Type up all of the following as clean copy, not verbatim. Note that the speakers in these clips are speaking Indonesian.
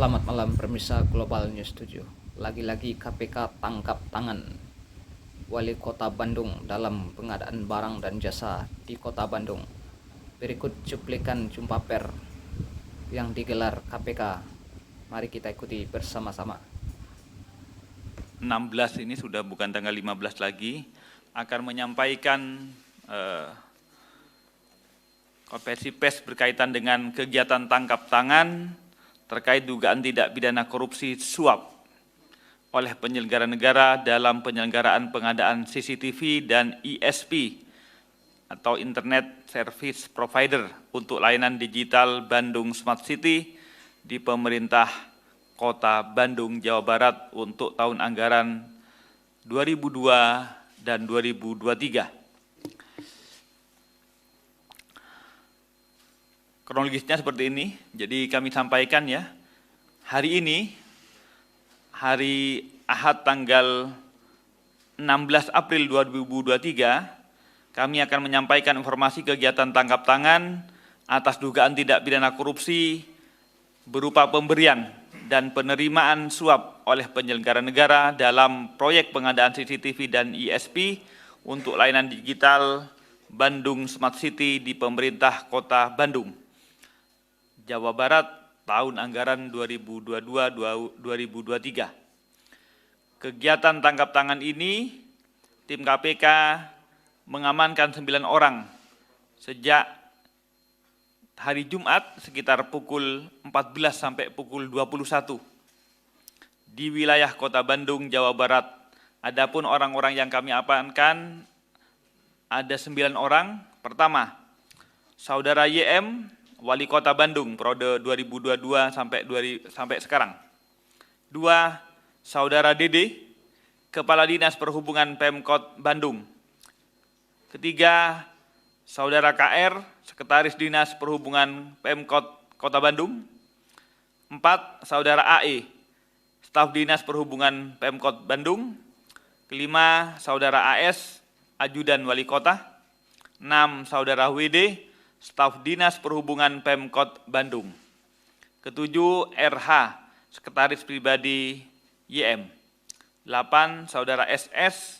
Selamat malam pemirsa Global News 7. Lagi-lagi KPK tangkap tangan Wali Kota Bandung dalam pengadaan barang dan jasa di Kota Bandung. Berikut cuplikan jumpa pers yang digelar KPK. Mari kita ikuti bersama-sama. 16 ini sudah bukan tanggal 15 lagi, akan menyampaikan konferensi pers berkaitan dengan kegiatan tangkap tangan terkait dugaan tidak pidana korupsi suap oleh penyelenggara negara dalam penyelenggaraan pengadaan CCTV dan ISP atau Internet Service Provider untuk layanan digital Bandung Smart City di pemerintah Kota Bandung, Jawa Barat untuk tahun anggaran 2002 dan 2023. Kronologisnya seperti ini, jadi kami sampaikan ya, hari ini, hari Ahad tanggal 16 April 2023, kami akan menyampaikan informasi kegiatan tangkap tangan atas dugaan tidak pidana korupsi berupa pemberian dan penerimaan suap oleh penyelenggara negara dalam proyek pengadaan CCTV dan ISP untuk layanan digital Bandung Smart City di pemerintah Kota Bandung, Jawa Barat tahun anggaran 2022-2023. Kegiatan tangkap tangan ini, tim KPK mengamankan 9 orang sejak hari Jumat sekitar pukul 14 sampai pukul 21 di wilayah Kota Bandung, Jawa Barat. Adapun orang-orang yang kami amankan ada 9 orang. Pertama, Saudara YM, Wali Kota Bandung, periode 2022 sampai sekarang. 2, Saudara Dede, Kepala Dinas Perhubungan Pemkot Bandung. 3, Saudara KR, Sekretaris Dinas Perhubungan Pemkot Kota Bandung. 4, Saudara AE, Staf Dinas Perhubungan Pemkot Bandung. 5, Saudara AS, Ajudan Wali Kota. 6, Saudara WD, Staf Dinas Perhubungan Pemkot Bandung. 7, RH, Sekretaris Pribadi YM. 8, Saudara SS,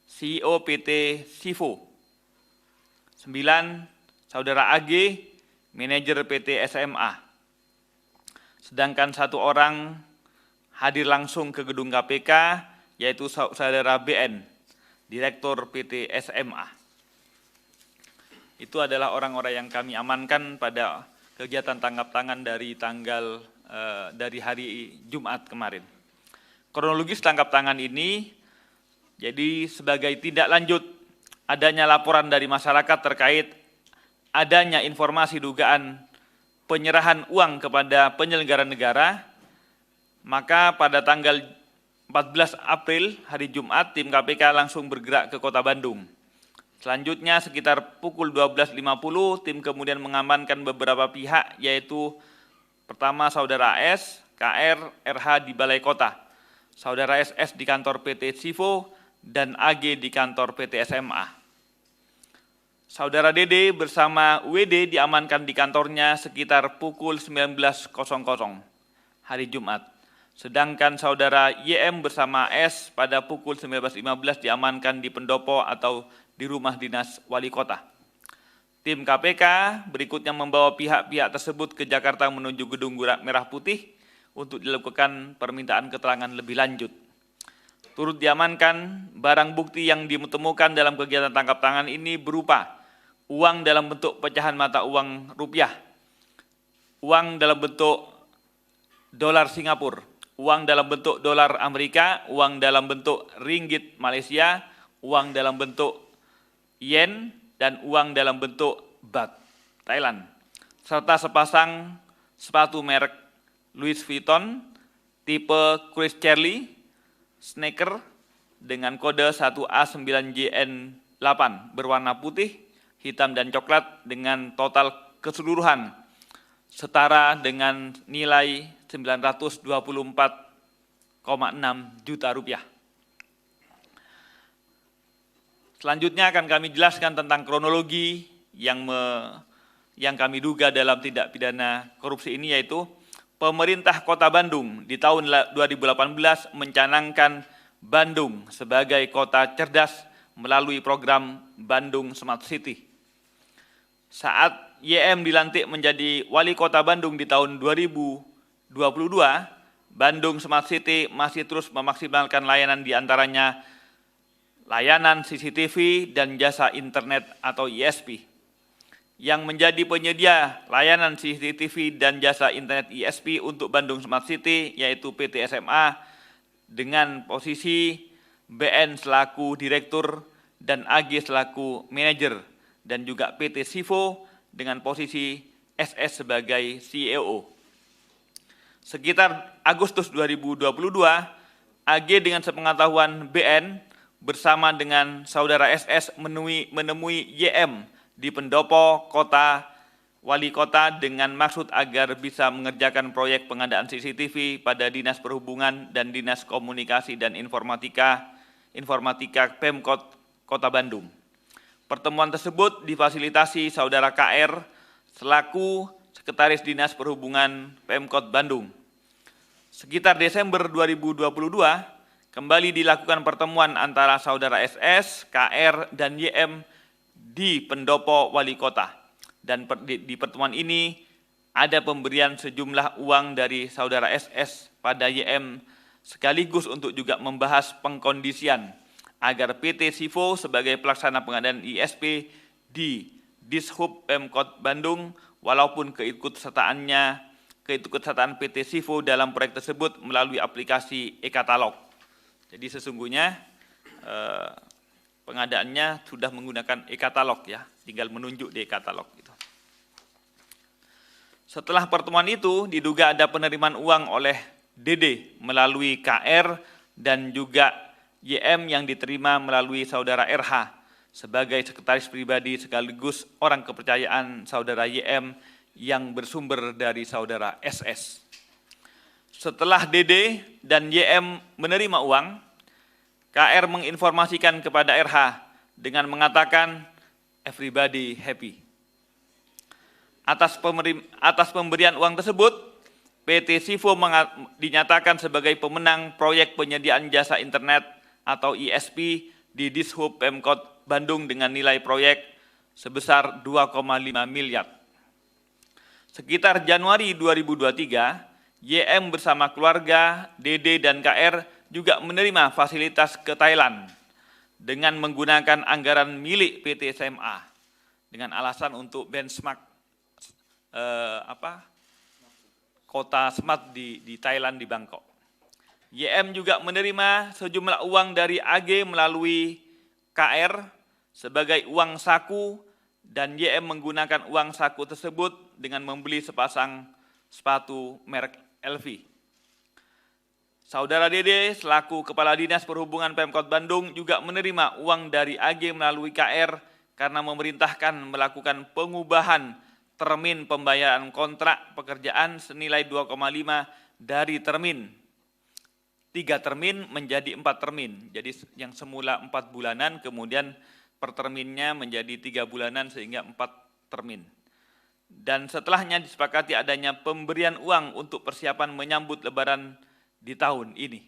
CEO PT Sivo. 9, Saudara AG, Manajer PT SMA. Sedangkan 1 orang hadir langsung ke gedung KPK, yaitu Saudara BN, Direktur PT SMA. Itu adalah orang-orang yang kami amankan pada kegiatan tangkap tangan dari dari hari Jumat kemarin. Kronologis tangkap tangan ini, jadi sebagai tindak lanjut adanya laporan dari masyarakat terkait adanya informasi dugaan penyerahan uang kepada penyelenggara negara, maka pada tanggal 14 April hari Jumat tim KPK langsung bergerak ke Kota Bandung. Selanjutnya sekitar pukul 12.50 tim kemudian mengamankan beberapa pihak, yaitu pertama Saudara AS, KR, RH di Balai Kota, Saudara SS di kantor PT Sivo, dan AG di kantor PT SMA. Saudara Dede bersama WD diamankan di kantornya sekitar pukul 19.00 hari Jumat. Sedangkan Saudara YM bersama S pada pukul 19.15 diamankan di pendopo atau di rumah dinas wali kota. Tim KPK berikutnya membawa pihak-pihak tersebut ke Jakarta menuju Gedung Merah Putih untuk dilakukan permintaan keterangan lebih lanjut. Turut diamankan barang bukti yang ditemukan dalam kegiatan tangkap tangan ini berupa uang dalam bentuk pecahan mata uang rupiah, uang dalam bentuk dolar Singapura, uang dalam bentuk dolar Amerika, uang dalam bentuk ringgit Malaysia, uang dalam bentuk yen, dan uang dalam bentuk baht Thailand, serta sepasang sepatu merek Louis Vuitton tipe Chris Charlie sneaker dengan kode 1A9JN8 berwarna putih, hitam, dan coklat dengan total keseluruhan setara dengan nilai 924,6 juta rupiah. Selanjutnya akan kami jelaskan tentang kronologi yang kami duga dalam tindak pidana korupsi ini, yaitu pemerintah Kota Bandung di tahun 2018 mencanangkan Bandung sebagai kota cerdas melalui program Bandung Smart City. Saat YM dilantik menjadi Wali Kota Bandung di tahun 2022, Bandung Smart City masih terus memaksimalkan layanan di antaranya layanan CCTV dan jasa internet atau ISP. Yang menjadi penyedia layanan CCTV dan jasa internet ISP untuk Bandung Smart City yaitu PT SMA dengan posisi BN selaku direktur dan AG selaku manajer dan juga PT Sivo dengan posisi SS sebagai CEO. Sekitar Agustus 2022, AG dengan sepengetahuan BN bersama dengan saudara SS menemui YM di pendopo kota wali kota dengan maksud agar bisa mengerjakan proyek pengadaan CCTV pada Dinas Perhubungan dan Dinas Komunikasi dan Informatika Pemkot Kota Bandung. Pertemuan tersebut difasilitasi saudara KR selaku Sekretaris Dinas Perhubungan Pemkot Bandung. Sekitar Desember 2022, kembali dilakukan pertemuan antara saudara SS, KR, dan YM di pendopo wali kota. Dan di pertemuan ini ada pemberian sejumlah uang dari saudara SS pada YM sekaligus untuk juga membahas pengkondisian agar PT Sivo sebagai pelaksana pengadaan ISP di Dishub Pemkot Bandung walaupun keikutsertaan PT Sivo dalam proyek tersebut melalui aplikasi e-katalog. Jadi sesungguhnya pengadaannya sudah menggunakan e-katalog ya, tinggal menunjuk di e-katalog gitu. Setelah pertemuan itu diduga ada penerimaan uang oleh DD melalui KR dan juga YM yang diterima melalui saudara RH sebagai sekretaris pribadi sekaligus orang kepercayaan saudara YM yang bersumber dari saudara SS. Setelah DD dan YM menerima uang, KR menginformasikan kepada RH dengan mengatakan everybody happy. Atas pemberian uang tersebut, PT Sivo dinyatakan sebagai pemenang proyek penyediaan jasa internet atau ISP di Dishub Pemkot Bandung dengan nilai proyek sebesar 2,5 miliar. Sekitar Januari 2023, YM bersama keluarga, DD dan KR juga menerima fasilitas ke Thailand dengan menggunakan anggaran milik PT SMA dengan alasan untuk benchmark kota smart di Thailand di Bangkok. YM juga menerima sejumlah uang dari AG melalui KR sebagai uang saku dan YM menggunakan uang saku tersebut dengan membeli sepasang sepatu merek LV. Saudara Dede selaku Kepala Dinas Perhubungan Pemkot Bandung juga menerima uang dari AG melalui KR karena memerintahkan melakukan pengubahan termin pembayaran kontrak pekerjaan senilai 2,5 dari termin 3 termin menjadi 4 termin. Jadi yang semula 4 bulanan kemudian per terminnya menjadi 3 bulanan sehingga 4 termin. Dan setelahnya disepakati adanya pemberian uang untuk persiapan menyambut Lebaran di tahun ini.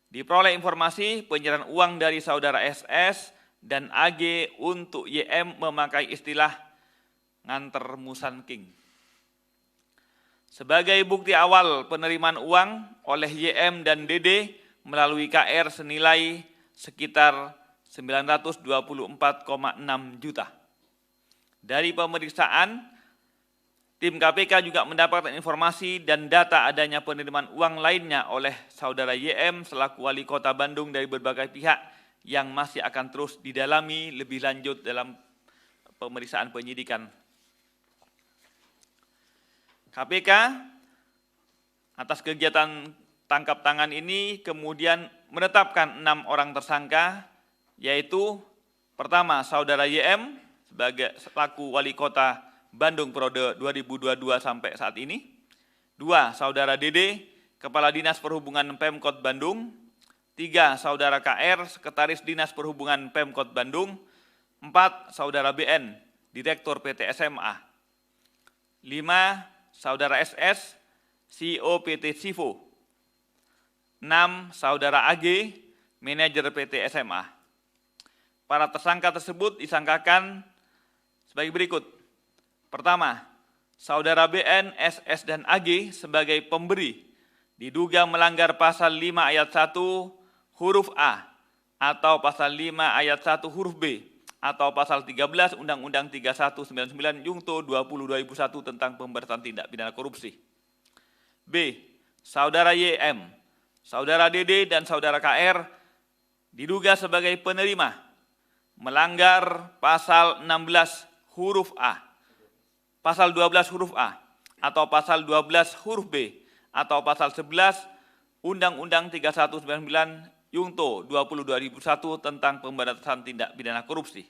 Diperoleh informasi penyerahan uang dari saudara SS dan AG untuk YM memakai istilah nganter Musan King. Sebagai bukti awal penerimaan uang oleh YM dan DD melalui KR senilai sekitar 924,6 juta. Dari pemeriksaan, tim KPK juga mendapatkan informasi dan data adanya penerimaan uang lainnya oleh saudara YM selaku Wali Kota Bandung dari berbagai pihak yang masih akan terus didalami lebih lanjut dalam pemeriksaan penyidikan. KPK atas kegiatan tangkap tangan ini kemudian menetapkan 6 orang tersangka, yaitu pertama saudara YM sebagai selaku Wali Kota Bandung periode 2022 sampai saat ini. 2. Saudara Dede, Kepala Dinas Perhubungan Pemkot Bandung. 3. Saudara KR, Sekretaris Dinas Perhubungan Pemkot Bandung. 4. Saudara BN, Direktur PT SMA. 5. Saudara SS, CEO PT Sivo. 6. Saudara AG, manajer PT SMA. Para tersangka tersebut disangkakan sebagai berikut. Pertama, Saudara BN, SS, dan AG sebagai pemberi diduga melanggar pasal 5 ayat 1 huruf A atau pasal 5 ayat 1 huruf B atau pasal 13 Undang-Undang 3199 Jungto 20/2001 tentang pemberantasan tindak pidana korupsi. B. Saudara YM, Saudara DD, dan Saudara KR diduga sebagai penerima melanggar pasal 16 huruf A, pasal 12 huruf A, atau pasal 12 huruf B, atau pasal 11 Undang-Undang 3199 Jungto 20/2001 tentang pemberantasan tindak pidana korupsi.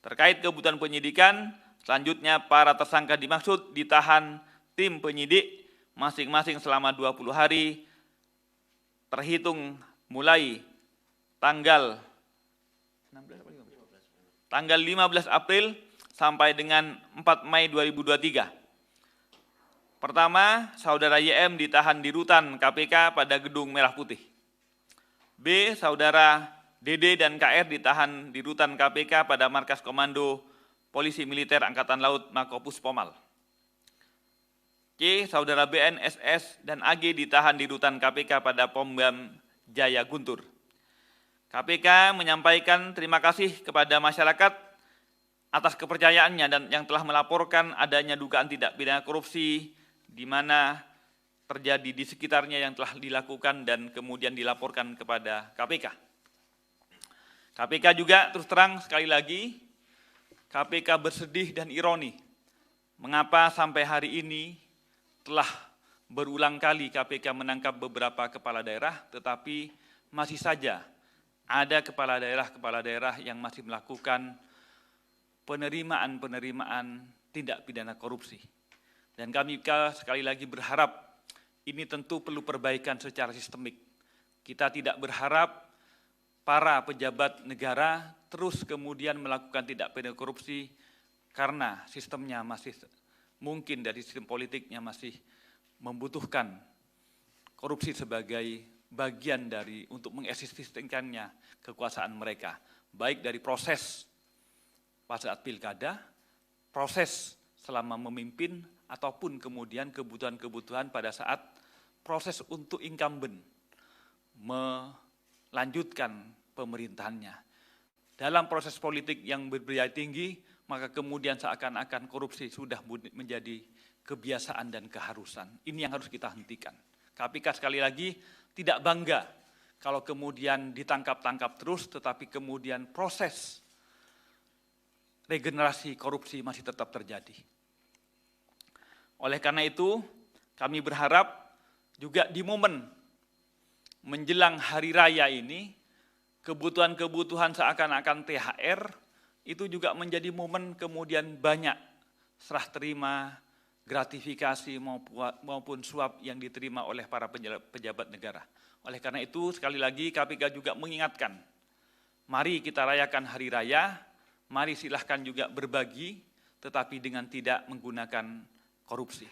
Terkait kebutuhan penyidikan, selanjutnya para tersangka dimaksud ditahan tim penyidik masing-masing selama 20 hari terhitung mulai tanggal 15 April sampai dengan 4 Mei 2023. Pertama, Saudara YM ditahan di rutan KPK pada Gedung Merah Putih. B. Saudara DD dan KR ditahan di rutan KPK pada Markas Komando Polisi Militer Angkatan Laut Makopus Pomal. C. Saudara BN, SS, dan AG ditahan di rutan KPK pada Pom-Bam Jaya Guntur. KPK menyampaikan terima kasih kepada masyarakat atas kepercayaannya dan yang telah melaporkan adanya dugaan tindak pidana korupsi di mana terjadi di sekitarnya yang telah dilakukan dan kemudian dilaporkan kepada KPK. KPK juga terus terang sekali lagi, KPK bersedih dan ironi. Mengapa sampai hari ini telah berulang kali KPK menangkap beberapa kepala daerah, tetapi masih saja ada kepala daerah yang masih melakukan penerimaan tindak pidana korupsi. Dan kami sekali lagi berharap ini tentu perlu perbaikan secara sistemik. Kita tidak berharap para pejabat negara terus kemudian melakukan tindak pidana korupsi karena sistemnya masih mungkin dari sistem politiknya masih membutuhkan korupsi sebagai bagian dari untuk mengeksistensikannya kekuasaan mereka, baik dari proses pada saat pilkada, proses selama memimpin, ataupun kemudian kebutuhan-kebutuhan pada saat proses untuk incumbent melanjutkan pemerintahannya. Dalam proses politik yang berbiaya tinggi, maka kemudian seakan-akan korupsi sudah menjadi kebiasaan dan keharusan. Ini yang harus kita hentikan. KPK sekali lagi tidak bangga kalau kemudian ditangkap-tangkap terus, tetapi kemudian proses regenerasi korupsi masih tetap terjadi. Oleh karena itu, kami berharap juga di momen menjelang hari raya ini, kebutuhan-kebutuhan seakan-akan THR itu juga menjadi momen kemudian banyak serah terima, gratifikasi maupun suap yang diterima oleh para pejabat negara. Oleh karena itu, sekali lagi KPK juga mengingatkan, mari kita rayakan hari raya, mari silahkan juga berbagi, tetapi dengan tidak menggunakan korupsi.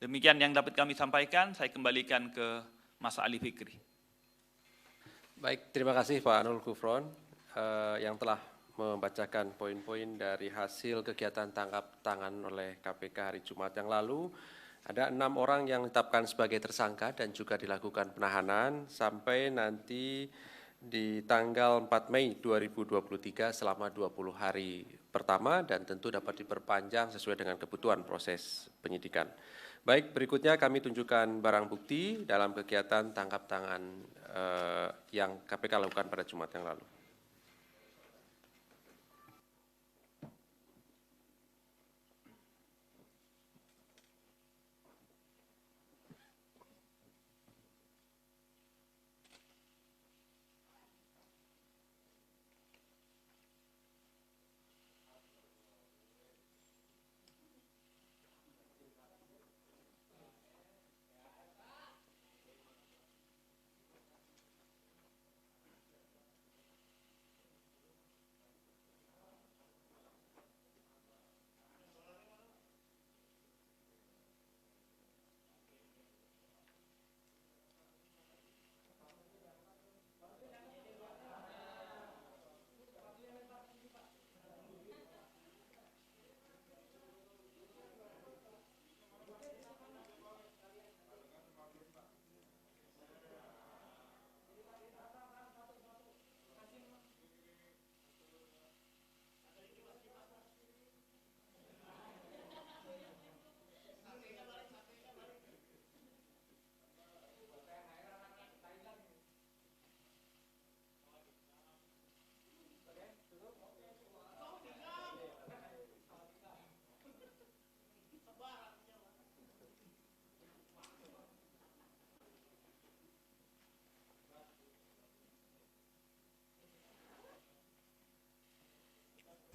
Demikian yang dapat kami sampaikan, saya kembalikan ke Mas Ali Fikri. Baik, terima kasih Pak Nurul Gufron yang telah membacakan poin-poin dari hasil kegiatan tangkap tangan oleh KPK hari Jumat yang lalu. Ada 6 orang yang ditetapkan sebagai tersangka dan juga dilakukan penahanan sampai nanti di tanggal 4 Mei 2023 selama 20 hari pertama dan tentu dapat diperpanjang sesuai dengan kebutuhan proses penyidikan. Baik, berikutnya kami tunjukkan barang bukti dalam kegiatan tangkap tangan yang KPK lakukan pada Jumat yang lalu.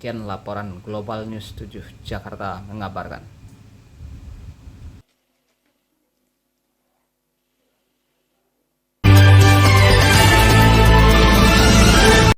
Sekian laporan Global News 7 Jakarta mengabarkan.